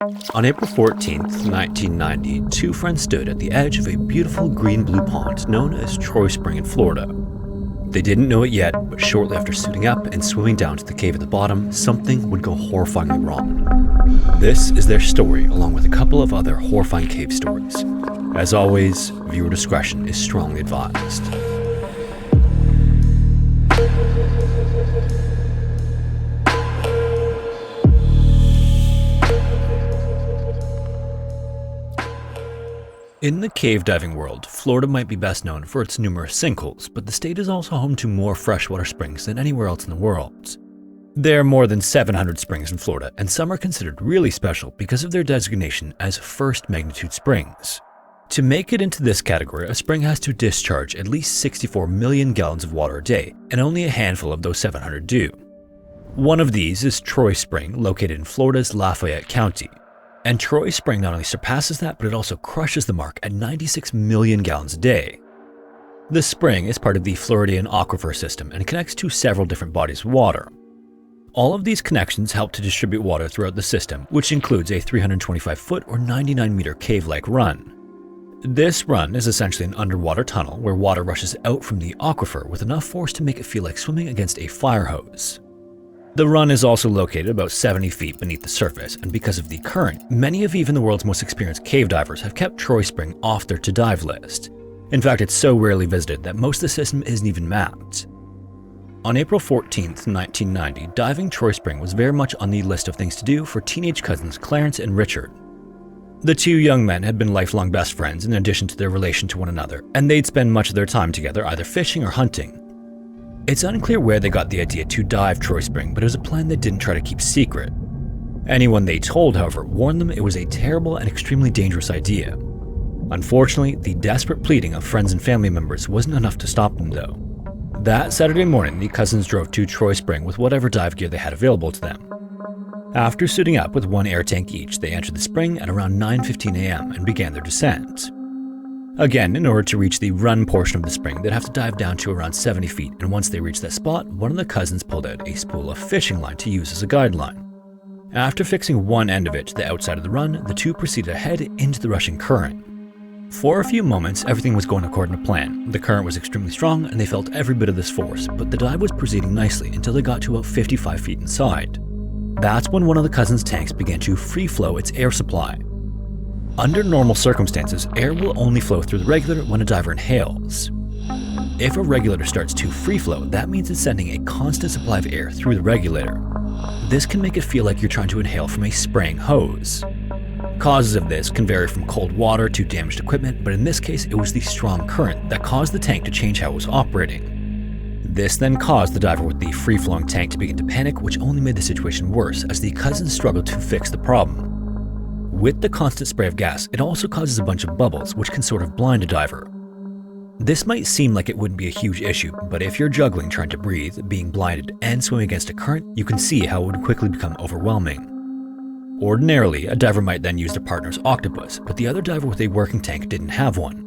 On April 14th, 1990, two friends stood at the edge of a beautiful green-blue pond known as Troy Spring in Florida. They didn't know it yet, but shortly after suiting up and swimming down to the cave at the bottom, something would go horrifyingly wrong. This is their story, along with a couple of other horrifying cave stories. As always, viewer discretion is strongly advised. In the cave diving world, Florida might be best known for its numerous sinkholes, but the state is also home to more freshwater springs than anywhere else in the world. There are more than 700 springs in Florida, and some are considered really special because of their designation as first magnitude springs. To make it into this category, a spring has to discharge at least 64 million gallons of water a day, and only a handful of those 700 do. One of these is Troy Spring, located in Florida's Lafayette County. And Troy Spring not only surpasses that, but it also crushes the mark at 96 million gallons a day. The spring is part of the Floridian aquifer system and connects to several different bodies of water. All of these connections help to distribute water throughout the system, which includes a 325-foot or 99-meter cave-like run. This run is essentially an underwater tunnel where water rushes out from the aquifer with enough force to make it feel like swimming against a fire hose. The run is also located about 70 feet beneath the surface, and because of the current, many of even the world's most experienced cave divers have kept Troy Spring off their to-dive list. In fact, it's so rarely visited that most of the system isn't even mapped. On April 14th, 1990, diving Troy Spring was very much on the list of things to do for teenage cousins Clarence and Richard. The two young men had been lifelong best friends in addition to their relation to one another, and they'd spend much of their time together either fishing or hunting. It's unclear where they got the idea to dive Troy Spring, but it was a plan they didn't try to keep secret. Anyone they told, however, warned them it was a terrible and extremely dangerous idea. Unfortunately, the desperate pleading of friends and family members wasn't enough to stop them though. That Saturday morning, the cousins drove to Troy Spring with whatever dive gear they had available to them. After suiting up with one air tank each, they entered the spring at around 9:15 a.m. and began their descent. Again, in order to reach the run portion of the spring, they'd have to dive down to around 70 feet, and once they reached that spot, one of the cousins pulled out a spool of fishing line to use as a guideline. After fixing one end of it to the outside of the run, the two proceeded ahead into the rushing current. For a few moments, everything was going according to plan. The current was extremely strong, and they felt every bit of this force, but the dive was proceeding nicely until they got to about 55 feet inside. That's when one of the cousins' tanks began to free flow its air supply. Under normal circumstances, air will only flow through the regulator when a diver inhales. If a regulator starts to free flow, that means it's sending a constant supply of air through the regulator. This can make it feel like you're trying to inhale from a spraying hose. Causes of this can vary from cold water to damaged equipment, but in this case it was the strong current that caused the tank to change how it was operating. This then caused the diver with the free-flowing tank to begin to panic, which only made the situation worse as the cousins struggled to fix the problem. With the constant spray of gas, it also causes a bunch of bubbles, which can sort of blind a diver. This might seem like it wouldn't be a huge issue, but if you're juggling trying to breathe, being blinded, and swimming against a current, you can see how it would quickly become overwhelming. Ordinarily, a diver might then use their partner's octopus, but the other diver with a working tank didn't have one.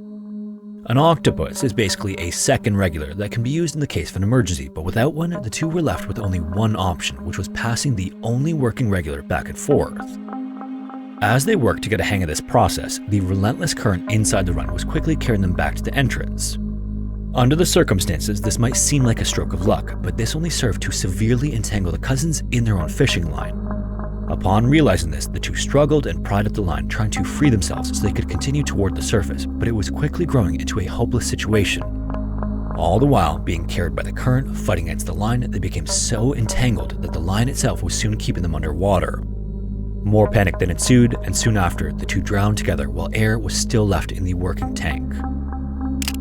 An octopus is basically a second regulator that can be used in the case of an emergency, but without one, the two were left with only one option, which was passing the only working regulator back and forth. As they worked to get a hang of this process, the relentless current inside the run was quickly carrying them back to the entrance. Under the circumstances, this might seem like a stroke of luck, but this only served to severely entangle the cousins in their own fishing line. Upon realizing this, the two struggled and pried at the line, trying to free themselves so they could continue toward the surface, but it was quickly growing into a hopeless situation. All the while, being carried by the current, fighting against the line, they became so entangled that the line itself was soon keeping them underwater. More panic then ensued, and soon after, the two drowned together while air was still left in the working tank.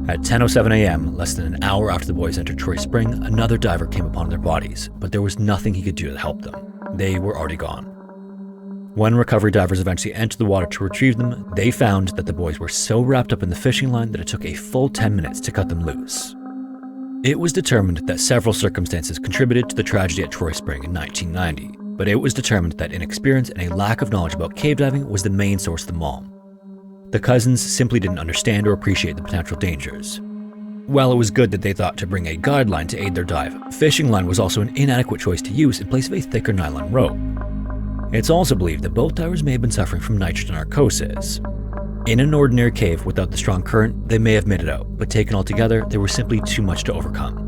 At 10:07 a.m., less than an hour after the boys entered Troy Spring, another diver came upon their bodies, but there was nothing he could do to help them. They were already gone. When recovery divers eventually entered the water to retrieve them, they found that the boys were so wrapped up in the fishing line that it took a full 10 minutes to cut them loose. It was determined that several circumstances contributed to the tragedy at Troy Spring in 1990. But it was determined that inexperience and a lack of knowledge about cave diving was the main source of them all. The cousins simply didn't understand or appreciate the potential dangers. While it was good that they thought to bring a guideline to aid their dive, fishing line was also an inadequate choice to use in place of a thicker nylon rope. It's also believed that both divers may have been suffering from nitrogen narcosis. In an ordinary cave without the strong current, they may have made it out, but taken all together, they were simply too much to overcome.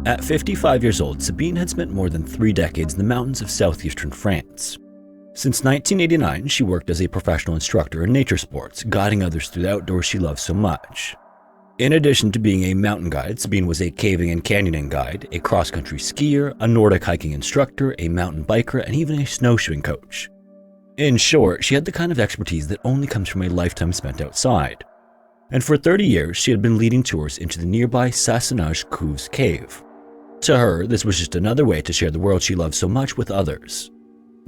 At 55 years old, Sabine had spent more than 3 decades in the mountains of southeastern France. Since 1989, she worked as a professional instructor in nature sports, guiding others through the outdoors she loves so much. In addition to being a mountain guide, Sabine was a caving and canyoning guide, a cross-country skier, a Nordic hiking instructor, a mountain biker, and even a snowshoeing coach. In short, she had the kind of expertise that only comes from a lifetime spent outside. And for 30 years, she had been leading tours into the nearby Sassenage cave. To her, this was just another way to share the world she loved so much with others.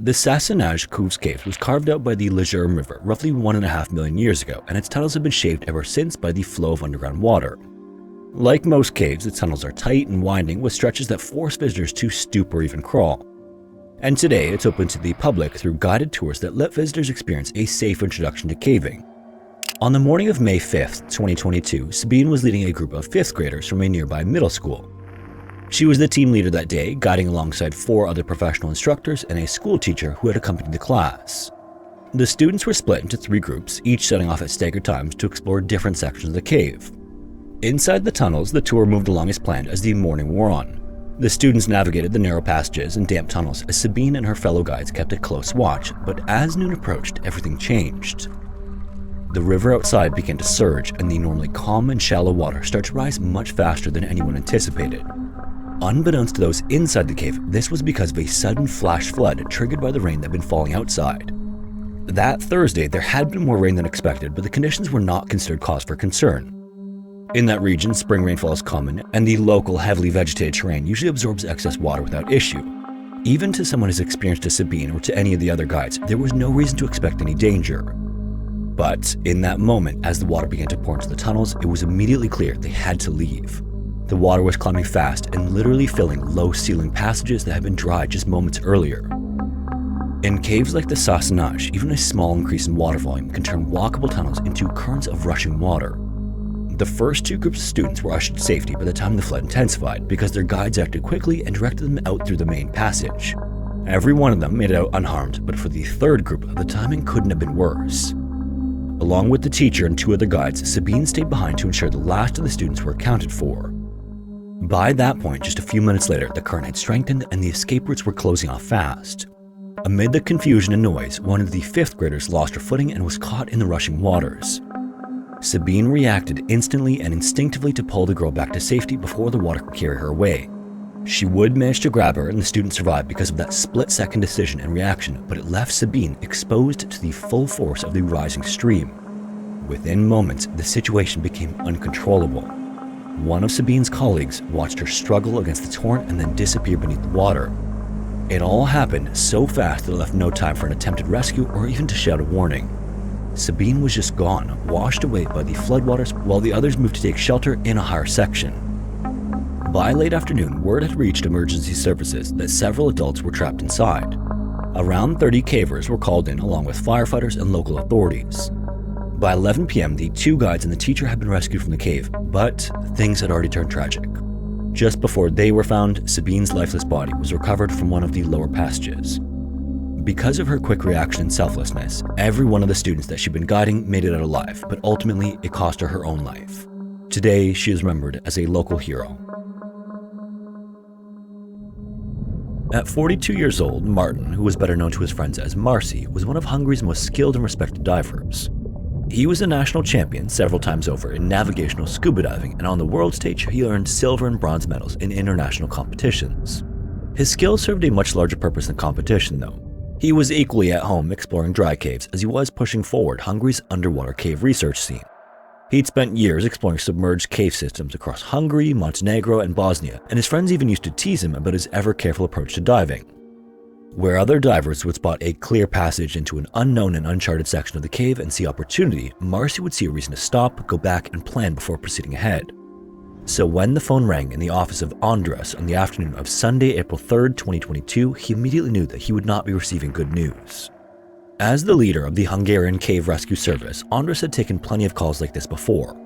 The Sassenage cave was carved out by the Lejeune River roughly 1.5 million years ago, and its tunnels have been shaped ever since by the flow of underground water. Like most caves, its tunnels are tight and winding with stretches that force visitors to stoop or even crawl. And today, it's open to the public through guided tours that let visitors experience a safe introduction to caving. On the morning of May 5th, 2022, Sabine was leading a group of 5th graders from a nearby middle school. She was the team leader that day, guiding alongside 4 other professional instructors and a school teacher who had accompanied the class. The students were split into 3 groups, each setting off at staggered times to explore different sections of the cave. Inside the tunnels, the tour moved along as planned as the morning wore on. The students navigated the narrow passages and damp tunnels as Sabine and her fellow guides kept a close watch, but as noon approached, everything changed. The river outside began to surge, and the normally calm and shallow water started to rise much faster than anyone anticipated. Unbeknownst to those inside the cave, this was because of a sudden flash flood triggered by the rain that had been falling outside. That Thursday, there had been more rain than expected, but the conditions were not considered cause for concern. In that region, spring rainfall is common, and the local heavily vegetated terrain usually absorbs excess water without issue. Even to someone as experienced as Sabine or to any of the other guides, there was no reason to expect any danger. But in that moment, as the water began to pour into the tunnels, it was immediately clear they had to leave. The water was climbing fast and literally filling low-ceiling passages that had been dry just moments earlier. In caves like the Sassenage, even a small increase in water volume can turn walkable tunnels into currents of rushing water. The first 2 groups of students were ushered to safety by the time the flood intensified because their guides acted quickly and directed them out through the main passage. Every one of them made it out unharmed, but for the 3rd group, the timing couldn't have been worse. Along with the teacher and 2 other guides, Sabine stayed behind to ensure the last of the students were accounted for. By that point, just a few minutes later, the current had strengthened and the escape routes were closing off fast. Amid the confusion and noise, one of the 5th graders lost her footing and was caught in the rushing waters. Sabine reacted instantly and instinctively to pull the girl back to safety before the water could carry her away. She would manage to grab her and the student survived because of that split-second decision and reaction, but it left Sabine exposed to the full force of the rising stream. Within moments, the situation became uncontrollable. One of Sabine's colleagues watched her struggle against the torrent and then disappear beneath the water. It all happened so fast that it left no time for an attempted rescue or even to shout a warning. Sabine was just gone, washed away by the floodwaters, while the others moved to take shelter in a higher section. By late afternoon, word had reached emergency services that several adults were trapped inside. Around 30 cavers were called in along with firefighters and local authorities. By 11 p.m., the 2 guides and the teacher had been rescued from the cave, but things had already turned tragic. Just before they were found, Sabine's lifeless body was recovered from one of the lower passages. Because of her quick reaction and selflessness, every one of the students that she'd been guiding made it out alive, but ultimately it cost her her own life. Today, she is remembered as a local hero. At 42 years old, Martin, who was better known to his friends as Marcy, was one of Hungary's most skilled and respected divers. He was a national champion several times over in navigational scuba diving, and on the world stage, he earned silver and bronze medals in international competitions. His skills served a much larger purpose than competition, though. He was equally at home exploring dry caves as he was pushing forward Hungary's underwater cave research scene. He'd spent years exploring submerged cave systems across Hungary, Montenegro, and Bosnia, and his friends even used to tease him about his ever-careful approach to diving. Where other divers would spot a clear passage into an unknown and uncharted section of the cave and see opportunity, Marcy would see a reason to stop, go back, and plan before proceeding ahead. So when the phone rang in the office of András on the afternoon of Sunday, April 3rd, 2022, he immediately knew that he would not be receiving good news. As the leader of the Hungarian Cave Rescue Service, András had taken plenty of calls like this before.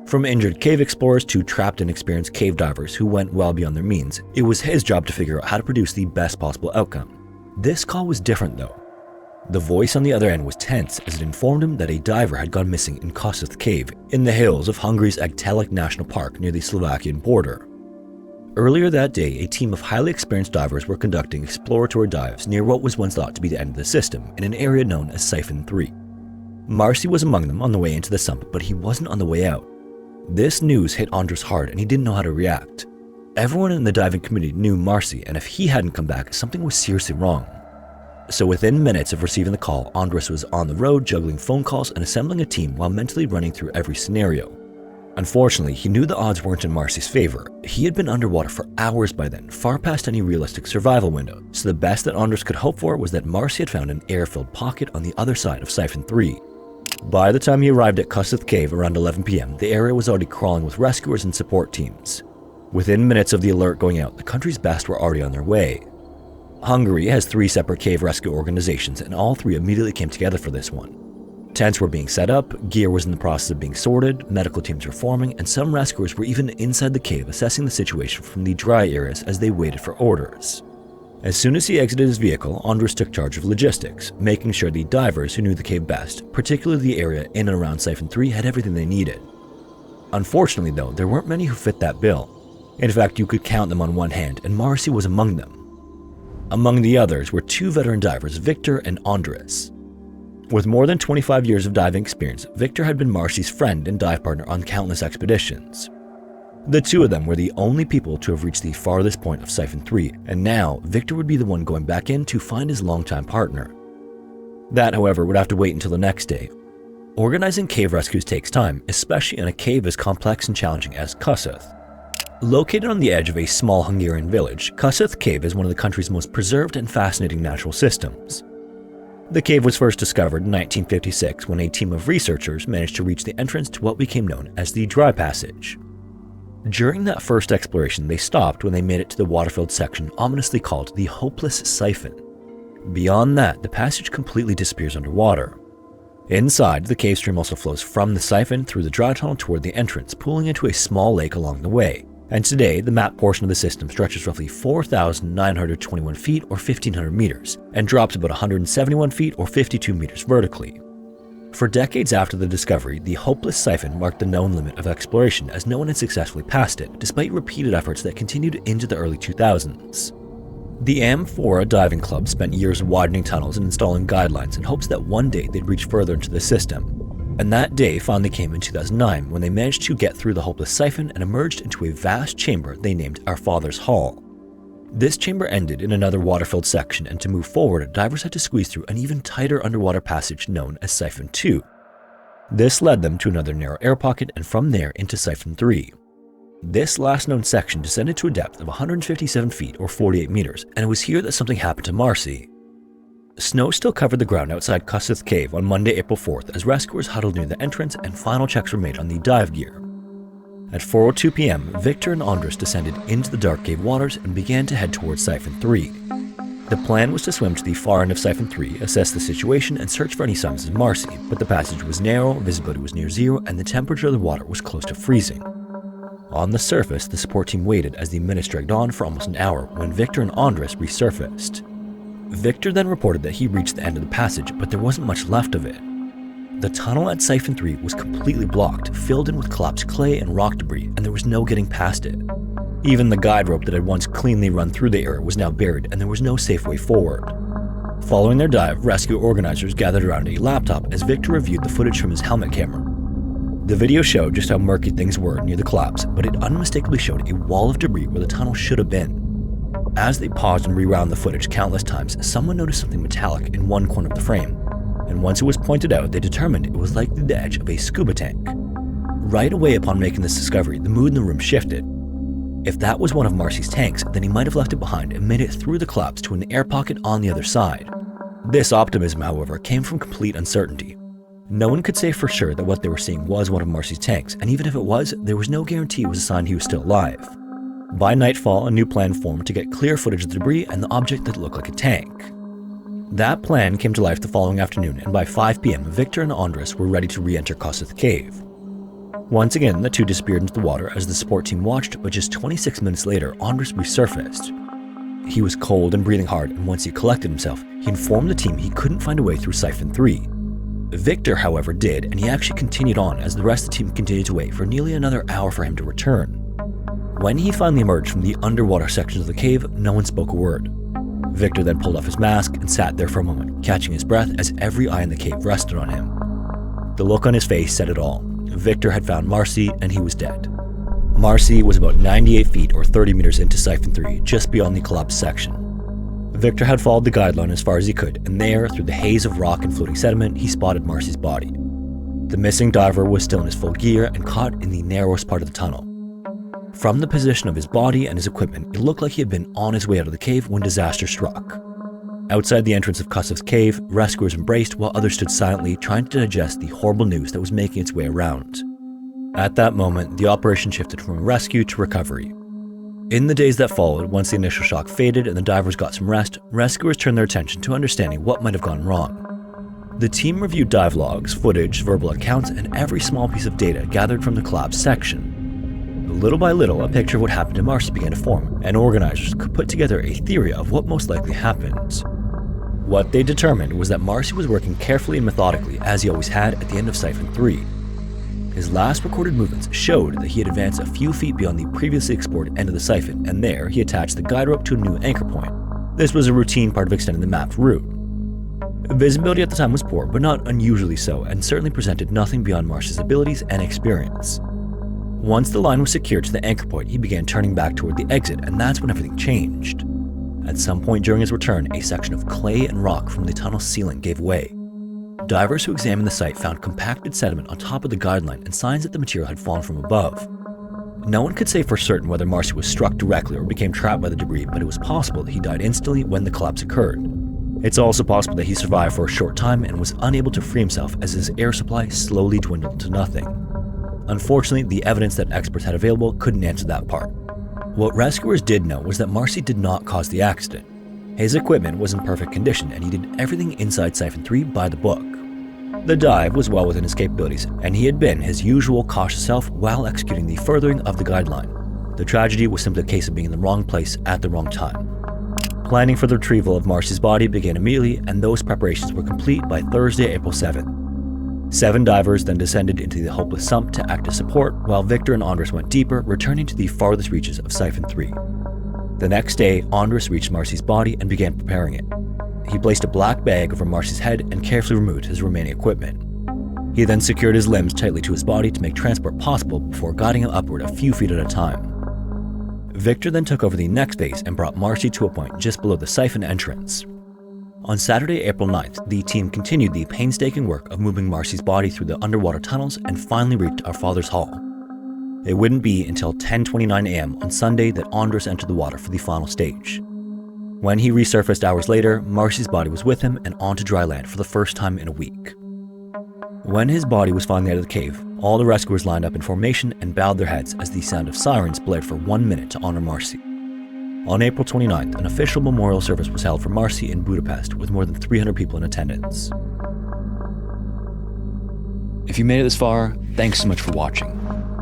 From injured cave explorers to trapped and experienced cave divers who went well beyond their means, it was his job to figure out how to produce the best possible outcome. This call was different though. The voice on the other end was tense as it informed him that a diver had gone missing in Kovalchektaff Cave in the hills of Hungary's Agtelek National Park near the Slovakian border. Earlier that day, a team of highly experienced divers were conducting exploratory dives near what was once thought to be the end of the system in an area known as Siphon 3. Marcy was among them on the way into the sump, but he wasn't on the way out. This news hit Andres hard and he didn't know how to react. Everyone in the diving community knew Marcy, and if he hadn't come back, something was seriously wrong. So within minutes of receiving the call, Andres was on the road juggling phone calls and assembling a team while mentally running through every scenario. Unfortunately, he knew the odds weren't in Marcy's favor. He had been underwater for hours by then, far past any realistic survival window, so the best that Andres could hope for was that Marcy had found an air-filled pocket on the other side of Siphon 3. By the time he arrived at Kovalchektaff Cave around 11 p.m., the area was already crawling with rescuers and support teams. Within minutes of the alert going out, the country's best were already on their way. Hungary has 3 separate cave rescue organizations, and all 3 immediately came together for this one. Tents were being set up, gear was in the process of being sorted, medical teams were forming, and some rescuers were even inside the cave assessing the situation from the dry areas as they waited for orders. As soon as he exited his vehicle, Andres took charge of logistics, making sure the divers who knew the cave best, particularly the area in and around Siphon 3, had everything they needed. Unfortunately though, there weren't many who fit that bill. In fact, you could count them on one hand, and Marcy was among them. Among the others were 2 veteran divers, Victor and Andres. With more than 25 years of diving experience, Victor had been Marcy's friend and dive partner on countless expeditions. The 2 of them were the only people to have reached the farthest point of Siphon 3, and now Victor would be the one going back in to find his longtime partner. That, however, would have to wait until the next day. Organizing cave rescues takes time, especially in a cave as complex and challenging as Kovalchektaff. Located on the edge of a small Hungarian village, Kovalchektaff Cave is one of the country's most preserved and fascinating natural systems. The cave was first discovered in 1956 when a team of researchers managed to reach the entrance to what became known as the Dry Passage. During that first exploration, they stopped when they made it to the water-filled section ominously called the Hopeless Siphon. Beyond that, the passage completely disappears underwater. Inside, the cave stream also flows from the siphon through the dry tunnel toward the entrance, pooling into a small lake along the way. And today, the mapped portion of the system stretches roughly 4,921 feet or 1,500 meters, and drops about 171 feet or 52 meters vertically. For decades after the discovery, the Hopeless Siphon marked the known limit of exploration as no one had successfully passed it, despite repeated efforts that continued into the early 2000s. The Amphora Diving Club spent years widening tunnels and installing guidelines in hopes that one day they'd reach further into the system. And that day finally came in 2009 when they managed to get through the Hopeless Siphon and emerged into a vast chamber they named Our Father's Hall. This chamber ended in another water-filled section, and to move forward, divers had to squeeze through an even tighter underwater passage known as Siphon 2. This led them to another narrow air pocket, and from there into Siphon 3. This last known section descended to a depth of 157 feet or 48 meters, and it was here that something happened to Marcy. Snow still covered the ground outside Kovalchektaff Cave on Monday, April 4th as rescuers huddled near the entrance and final checks were made on the dive gear. At 4:02 p.m., Victor and Andres descended into the dark cave waters and began to head towards Siphon 3. The plan was to swim to the far end of Siphon 3, assess the situation, and search for any signs of Marcy, but the passage was narrow, visibility was near zero, and the temperature of the water was close to freezing. On the surface, the support team waited as the minutes dragged on for almost an hour when Victor and Andres resurfaced. Victor then reported that he reached the end of the passage, but there wasn't much left of it. The tunnel at Siphon 3 was completely blocked, filled in with collapsed clay and rock debris, and there was no getting past it. Even the guide rope that had once cleanly run through the area was now buried, and there was no safe way forward. Following their dive, rescue organizers gathered around a laptop as Victor reviewed the footage from his helmet camera. The video showed just how murky things were near the collapse, but it unmistakably showed a wall of debris where the tunnel should have been. As they paused and rewound the footage countless times, someone noticed something metallic in one corner of the frame. And once it was pointed out, they determined it was likely the edge of a scuba tank. Right away upon making this discovery, the mood in the room shifted. If that was one of Marcy's tanks, then he might have left it behind and made it through the collapse to an air pocket on the other side. This optimism, however, came from complete uncertainty. No one could say for sure that what they were seeing was one of Marcy's tanks, and even if it was, there was no guarantee it was a sign he was still alive. By nightfall, a new plan formed to get clear footage of the debris and the object that looked like a tank. That plan came to life the following afternoon, and by 5 p.m., Victor and Andres were ready to re-enter Kovalchektaff Cave. Once again, the two disappeared into the water as the support team watched, but just 26 minutes later, Arndt resurfaced. He was cold and breathing hard, and once he collected himself, he informed the team he couldn't find a way through Siphon 3. Victor, however, did, and he actually continued on as the rest of the team continued to wait for nearly another hour for him to return. When he finally emerged from the underwater sections of the cave, no one spoke a word. Victor then pulled off his mask and sat there for a moment, catching his breath as every eye in the cave rested on him. The look on his face said it all. Victor had found Marcy, and he was dead. Marcy was about 98 feet or 30 meters into Siphon 3, just beyond the collapsed section. Victor had followed the guideline as far as he could, and there, through the haze of rock and floating sediment, he spotted Marcy's body. The missing diver was still in his full gear and caught in the narrowest part of the tunnel. From the position of his body and his equipment, it looked like he had been on his way out of the cave when disaster struck. Outside the entrance of Kussov's cave, rescuers embraced while others stood silently trying to digest the horrible news that was making its way around. At that moment, the operation shifted from rescue to recovery. In the days that followed, once the initial shock faded and the divers got some rest, rescuers turned their attention to understanding what might have gone wrong. The team reviewed dive logs, footage, verbal accounts, and every small piece of data gathered from the collapsed section. Little by little, a picture of what happened to Marcy began to form, and organizers could put together a theory of what most likely happened. What they determined was that Marcy was working carefully and methodically, as he always had at the end of Siphon 3. His last recorded movements showed that he had advanced a few feet beyond the previously explored end of the siphon, and there he attached the guide rope to a new anchor point. This was a routine part of extending the mapped route. Visibility at the time was poor, but not unusually so, and certainly presented nothing beyond Marcy's abilities and experience. Once the line was secured to the anchor point, he began turning back toward the exit, and that's when everything changed. At some point during his return, a section of clay and rock from the tunnel ceiling gave way. Divers who examined the site found compacted sediment on top of the guideline and signs that the material had fallen from above. No one could say for certain whether Marcy was struck directly or became trapped by the debris, but it was possible that he died instantly when the collapse occurred. It's also possible that he survived for a short time and was unable to free himself as his air supply slowly dwindled to nothing. Unfortunately, the evidence that experts had available couldn't answer that part. What rescuers did know was that Marcy did not cause the accident. His equipment was in perfect condition, and he did everything inside Siphon 3 by the book. The dive was well within his capabilities, and he had been his usual cautious self while executing the furthering of the guideline. The tragedy was simply a case of being in the wrong place at the wrong time. Planning for the retrieval of Marcy's body began immediately, and those preparations were complete by Thursday, April 7th. 7 divers then descended into the hopeless sump to act as support, while Victor and Andres went deeper, returning to the farthest reaches of Siphon 3. The next day, Andres reached Marcy's body and began preparing it. He placed a black bag over Marcy's head and carefully removed his remaining equipment. He then secured his limbs tightly to his body to make transport possible before guiding him upward a few feet at a time. Victor then took over the next phase and brought Marcy to a point just below the siphon entrance. On Saturday, April 9th, the team continued the painstaking work of moving Marcy's body through the underwater tunnels and finally reached our father's hall. It wouldn't be until 10:29 a.m. on Sunday that Andres entered the water for the final stage. When he resurfaced hours later, Marcy's body was with him and onto dry land for the first time in a week. When his body was finally out of the cave, all the rescuers lined up in formation and bowed their heads as the sound of sirens blared for 1 minute to honor Marcy. On April 29th, an official memorial service was held for Marcy in Budapest with more than 300 people in attendance. If you made it this far, thanks so much for watching.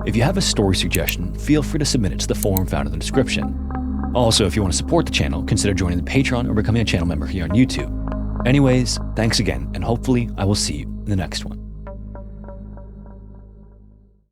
If you have a story suggestion, feel free to submit it to the forum found in the description. Also, if you want to support the channel, consider joining the Patreon or becoming a channel member here on YouTube. Anyways, thanks again, and hopefully I will see you in the next one.